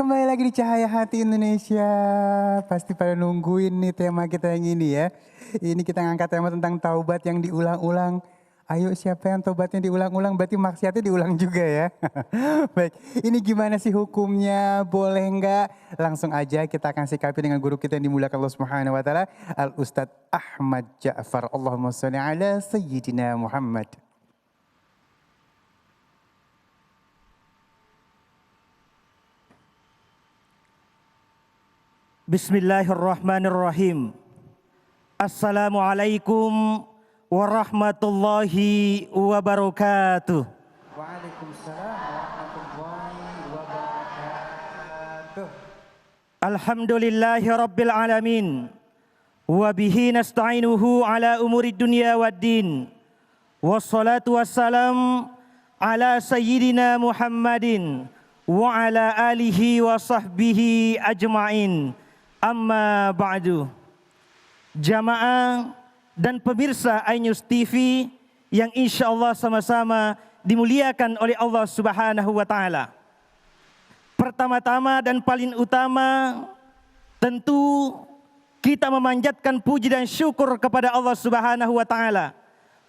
Kembali lagi di Cahaya Hati Indonesia. Pasti pada nungguin nih tema kita yang ini ya. Ini kita ngangkat tema tentang taubat yang diulang-ulang. Ayo siapa yang taubatnya diulang-ulang berarti maksiatnya diulang juga ya. Baik, ini gimana sih hukumnya? Boleh enggak? Langsung aja kita akan sikapi dengan guru kita yang dimuliakan Allah Subhanahu wa taala, Al Ustadz Ahmad Ja'far. Allahumma sholli ala sayyidina Muhammad. Bismillahirrahmanirrahim. Assalamualaikum warahmatullahi wabarakatuh. Waalaikumsalam warahmatullahi wabarakatuh. Alhamdulillahi rabbil alamin. Wabihi nasta'inuhu ala umuri dunya waddin. Wassalatu wassalam ala sayyidina Muhammadin wa ala alihi wa sahbihi ajma'in. Amma ba'du. Jamaah dan pemirsa iNews TV yang insya Allah sama-sama dimuliakan oleh Allah Subhanahu wa taala. Pertama-tama dan paling utama tentu kita memanjatkan puji dan syukur kepada Allah Subhanahu wa taala.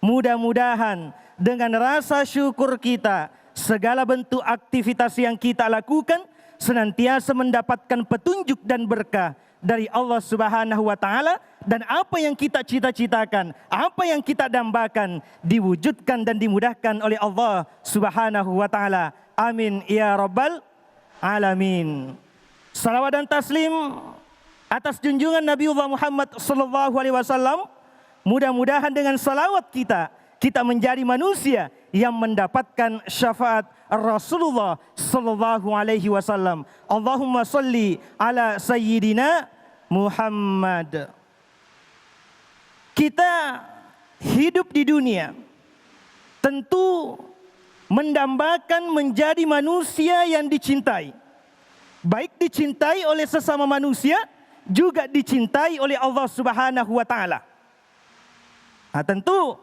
Mudah-mudahan dengan rasa syukur kita segala bentuk aktivitas yang kita lakukan senantiasa mendapatkan petunjuk dan berkah dari Allah Subhanahu wa taala, dan apa yang kita cita-citakan, apa yang kita dambakan diwujudkan dan dimudahkan oleh Allah Subhanahu wa taala. Amin ya rabbal alamin. Salawat dan taslim atas junjungan Nabiullah Muhammad sallallahu alaihi wasallam. Mudah-mudahan dengan salawat kita menjadi manusia yang mendapatkan syafaat Rasulullah sallallahu alaihi wasallam. Allahumma salli ala sayyidina Muhammad. Kita hidup di dunia tentu mendambakan menjadi manusia yang dicintai. Baik dicintai oleh sesama manusia, juga dicintai oleh Allah Subhanahu wa taala. Nah, tentu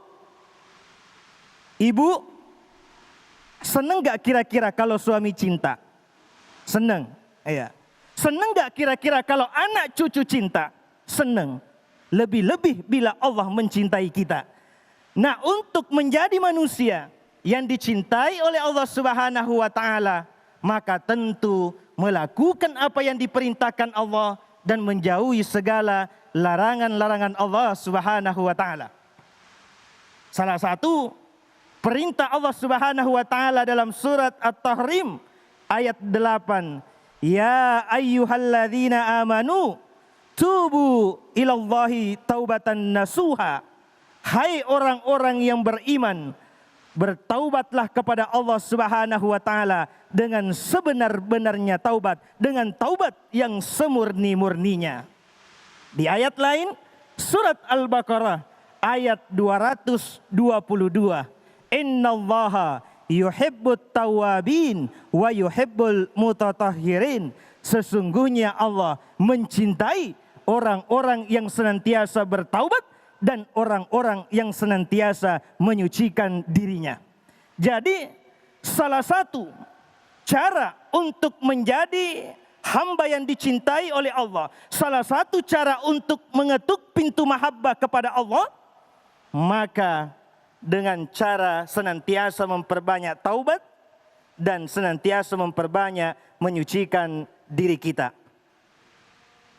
ibu senang gak kira-kira kalau suami cinta? Senang, iya. Senang gak kira-kira kalau anak cucu cinta? Senang. Lebih-lebih bila Allah mencintai kita. Nah, untuk menjadi manusia yang dicintai oleh Allah Subhanahu wa taala, maka tentu melakukan apa yang diperintahkan Allah dan menjauhi segala larangan-larangan Allah Subhanahu wa taala. Salah satu perintah Allah Subhanahu wa taala dalam surat At-Tahrim ayat 8, ya ayyuhalladzina amanu tubu ilallahi taubatan nasuha. Hai orang-orang yang beriman, bertaubatlah kepada Allah Subhanahu wa taala dengan sebenar-benarnya taubat, dengan taubat yang semurni-murninya. Di ayat lain surat Al-Baqarah ayat 222, innallaha yuhibbut tawabin wa yuhibbul mutatahhirin. Sesungguhnya Allah mencintai orang-orang yang senantiasa bertaubat dan orang-orang yang senantiasa menyucikan dirinya. Jadi salah satu cara untuk menjadi hamba yang dicintai oleh Allah, salah satu cara untuk mengetuk pintu mahabbah kepada Allah, maka dengan cara senantiasa memperbanyak taubat dan senantiasa memperbanyak menyucikan diri kita.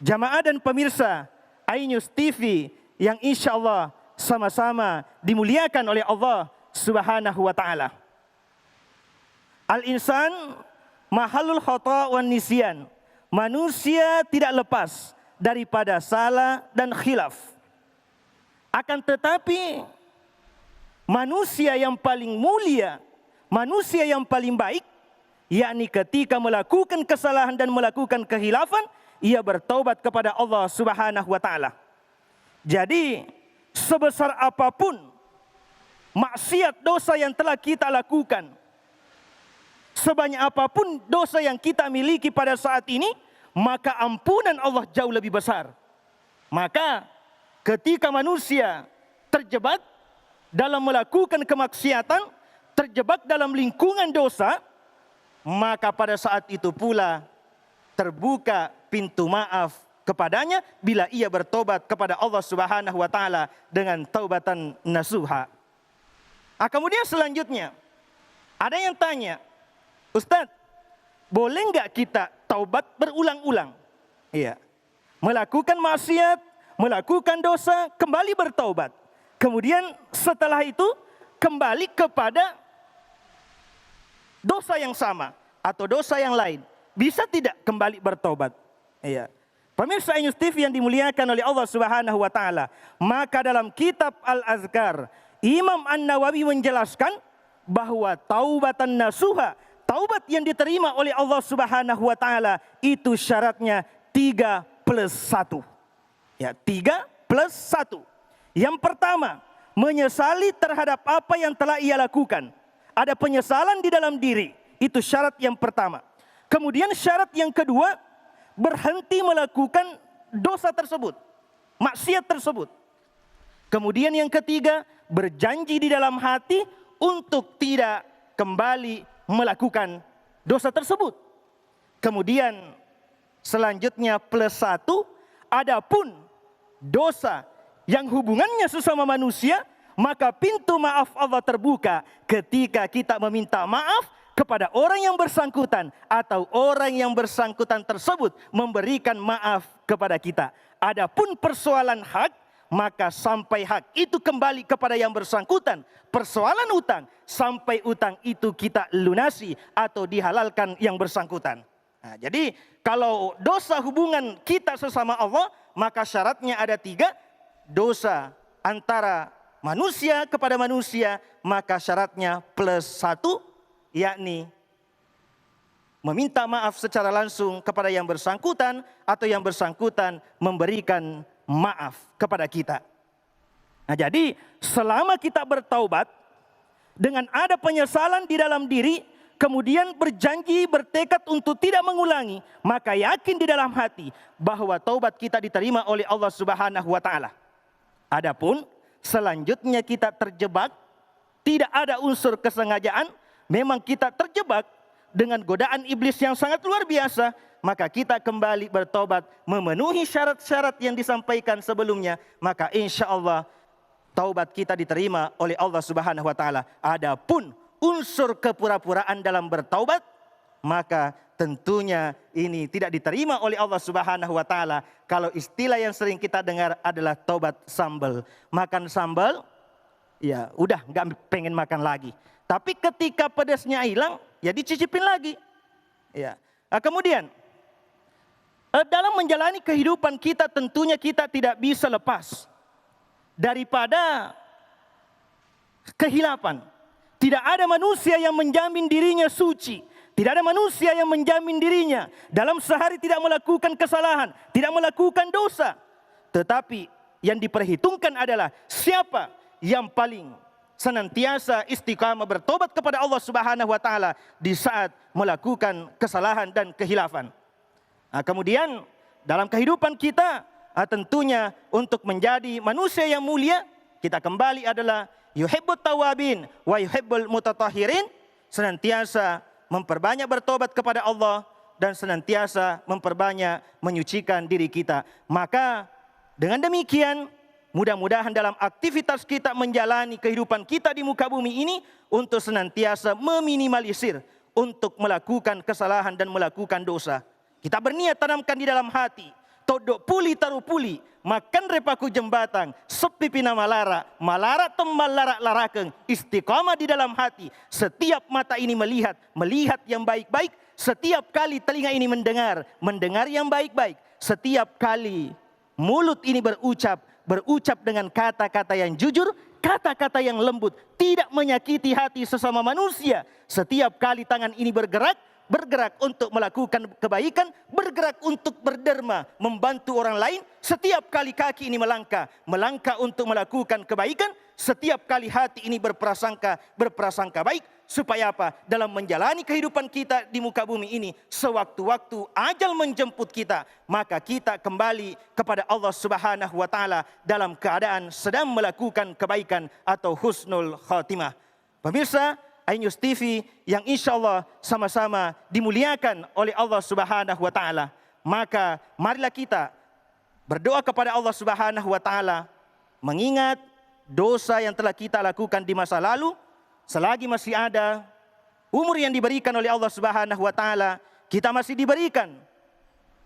Jamaah dan pemirsa iNews TV yang insya Allah sama-sama dimuliakan oleh Allah Subhanahu wa taala. Al-insan mahalul khata' wan nisyan. Manusia tidak lepas daripada salah dan khilaf. Akan tetapi manusia yang paling mulia, manusia yang paling baik, yakni ketika melakukan kesalahan dan melakukan kehilafan, ia bertaubat kepada Allah Subhanahu wa taala. Jadi sebesar apapun maksiat dosa yang telah kita lakukan, sebanyak apapun dosa yang kita miliki pada saat ini, maka ampunan Allah jauh lebih besar. Maka ketika manusia terjebak dalam melakukan kemaksiatan, terjebak dalam lingkungan dosa, maka pada saat itu pula terbuka pintu maaf kepadanya bila ia bertobat kepada Allah Subhanahu wa taala dengan taubatan nasuha. Kemudian selanjutnya ada yang tanya, Ustadz, boleh nggak kita taubat berulang-ulang? Iya. Melakukan maksiat, melakukan dosa, kembali bertaubat. Kemudian setelah itu kembali kepada dosa yang sama atau dosa yang lain. Bisa tidak kembali bertaubat? Iya. Pemirsa Ainus TV yang dimuliakan oleh Allah Subhanahu wa taala, maka dalam kitab Al-Azkar, Imam An-Nawawi menjelaskan bahwa taubatan nasuha, taubat yang diterima oleh Allah Subhanahu wa taala itu syaratnya 3+1. Ya, 3+1. Yang pertama, menyesali terhadap apa yang telah ia lakukan. Ada penyesalan di dalam diri, itu syarat yang pertama. Kemudian syarat yang kedua, berhenti melakukan dosa tersebut, maksiat tersebut. Kemudian yang ketiga, berjanji di dalam hati untuk tidak kembali melakukan dosa tersebut. Kemudian selanjutnya +1, adapun dosa yang hubungannya sesama manusia, maka pintu maaf Allah terbuka ketika kita meminta maaf kepada orang yang bersangkutan atau orang yang bersangkutan tersebut memberikan maaf kepada kita. Adapun persoalan hak, maka sampai hak itu kembali kepada yang bersangkutan. Persoalan utang, sampai utang itu kita lunasi atau dihalalkan yang bersangkutan. Nah, jadi kalau dosa hubungan kita sesama Allah, maka syaratnya ada 3. Dosa antara manusia kepada manusia, maka syaratnya +1, yakni meminta maaf secara langsung kepada yang bersangkutan atau yang bersangkutan memberikan maaf kepada kita. Nah, jadi selama kita bertaubat dengan ada penyesalan di dalam diri, kemudian berjanji, bertekad untuk tidak mengulangi, maka yakin di dalam hati bahwa taubat kita diterima oleh Allah Subhanahu wa taala. Adapun selanjutnya kita terjebak, tidak ada unsur kesengajaan, memang kita terjebak dengan godaan iblis yang sangat luar biasa, maka kita kembali bertobat, memenuhi syarat-syarat yang disampaikan sebelumnya, maka insya Allah taubat kita diterima oleh Allah Subhanahu wa taala. Adapun unsur kepura-puraan dalam bertaubat, maka tentunya ini tidak diterima oleh Allah Subhanahu wa taala. Kalau istilah yang sering kita dengar adalah taubat sambal. Makan sambal, ya udah nggak pengen makan lagi. Tapi ketika pedasnya hilang, ya dicicipin lagi. Ya. Kemudian dalam menjalani kehidupan kita, tentunya kita tidak bisa lepas daripada kehilapan. Tidak ada manusia yang menjamin dirinya suci. Tidak ada manusia yang menjamin dirinya dalam sehari tidak melakukan kesalahan, tidak melakukan dosa. Tetapi yang diperhitungkan adalah siapa yang paling senantiasa istiqamah bertobat kepada Allah Subhanahu wa taala di saat melakukan kesalahan dan kehilafan. Kemudian dalam kehidupan kita, tentunya untuk menjadi manusia yang mulia, kita kembali adalah yuhibbut tawabin wa yuhibbul mutatahhirin, senantiasa memperbanyak bertobat kepada Allah dan senantiasa memperbanyak menyucikan diri kita. Maka dengan demikian, mudah-mudahan dalam aktivitas kita menjalani kehidupan kita di muka bumi ini untuk senantiasa meminimalisir untuk melakukan kesalahan dan melakukan dosa. Kita berniat tanamkan di dalam hati, todok puli taruh puli, makan repaku jembatan, sepi pina malara, malara tembal larak larakeng, istiqamah di dalam hati. Setiap mata ini melihat yang baik-baik. Setiap kali telinga ini mendengar yang baik-baik. Setiap kali mulut ini berucap dengan kata-kata yang jujur, kata-kata yang lembut, tidak menyakiti hati sesama manusia. Setiap kali tangan ini bergerak untuk melakukan kebaikan, bergerak untuk berderma, membantu orang lain. Setiap kali kaki ini melangkah untuk melakukan kebaikan. Setiap kali hati ini berprasangka baik. Supaya apa? Dalam menjalani kehidupan kita di muka bumi ini, sewaktu-waktu ajal menjemput kita, maka kita kembali kepada Allah Subhanahu wa taala dalam keadaan sedang melakukan kebaikan atau husnul khatimah. Pemirsa, iNews TV yang insya Allah sama-sama dimuliakan oleh Allah Subhanahu wa Ta'ala. Maka marilah kita berdoa kepada Allah Subhanahu wa Ta'ala, mengingat dosa yang telah kita lakukan di masa lalu, selagi masih ada umur yang diberikan oleh Allah Subhanahu wa Ta'ala, kita masih diberikan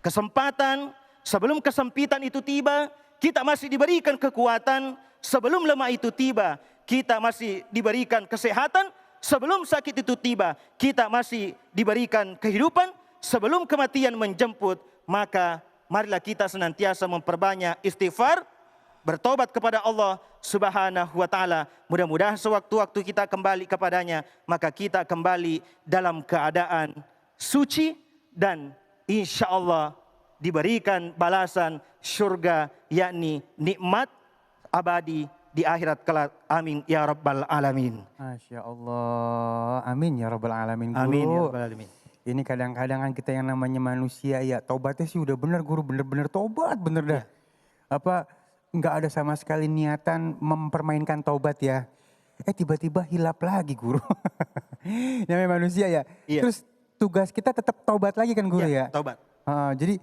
kesempatan. Sebelum kesempitan itu tiba, kita masih diberikan kekuatan. Sebelum lemah itu tiba, kita masih diberikan kesehatan. Sebelum sakit itu tiba, kita masih diberikan kehidupan. Sebelum kematian menjemput, maka marilah kita senantiasa memperbanyak istighfar, bertobat kepada Allah Subhanahu wa Ta'ala. Mudah-mudahan sewaktu-waktu kita kembali kepadanya, maka kita kembali dalam keadaan suci dan insya Allah diberikan balasan surga, yakni nikmat abadi di akhirat kelak. Amin ya rabbal alamin. Masya Allah, amin ya rabbal alamin. Guru, Amin ya rabbal alamin. ini kadang-kadang kan kita yang namanya manusia ya, tobatnya sih udah bener guru, bener-bener tobat bener dah. Apa nggak ada sama sekali niatan mempermainkan taubat ya. Tiba-tiba hilap lagi guru. Namanya manusia ya. Iya. Terus tugas kita tetap taubat lagi kan guru ya. Taubat. Jadi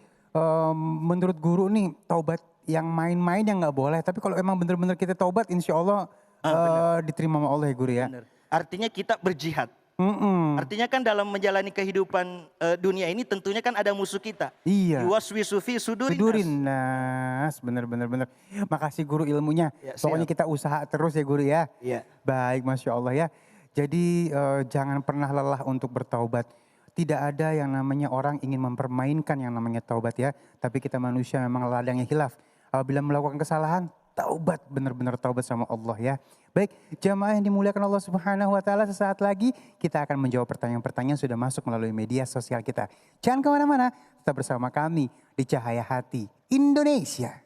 menurut guru nih taubat yang main-main yang nggak boleh. Tapi kalau emang bener-bener kita taubat insya Allah diterima sama Allah ya guru ya. Benar. Artinya kita berjihad. Artinya kan dalam menjalani kehidupan dunia ini tentunya kan ada musuh kita. Iya. Yuwaswisu fi sudurin Tidurin nas. nas, bener. Makasih guru ilmunya. Ya, Pokoknya kita usaha terus ya guru ya. Iya. Baik, Masya Allah ya. Jadi jangan pernah lelah untuk bertaubat. Tidak ada yang namanya orang ingin mempermainkan yang namanya taubat ya. Tapi kita manusia memang ladangnya hilaf. Apabila melakukan kesalahan, taubat, benar-benar taubat sama Allah ya. Baik, jamaah yang dimuliakan Allah Subhanahu wa Ta'ala, sesaat lagi kita akan menjawab pertanyaan-pertanyaan yang sudah masuk melalui media sosial kita. Jangan kemana-mana, tetap bersama kami di Cahaya Hati Indonesia.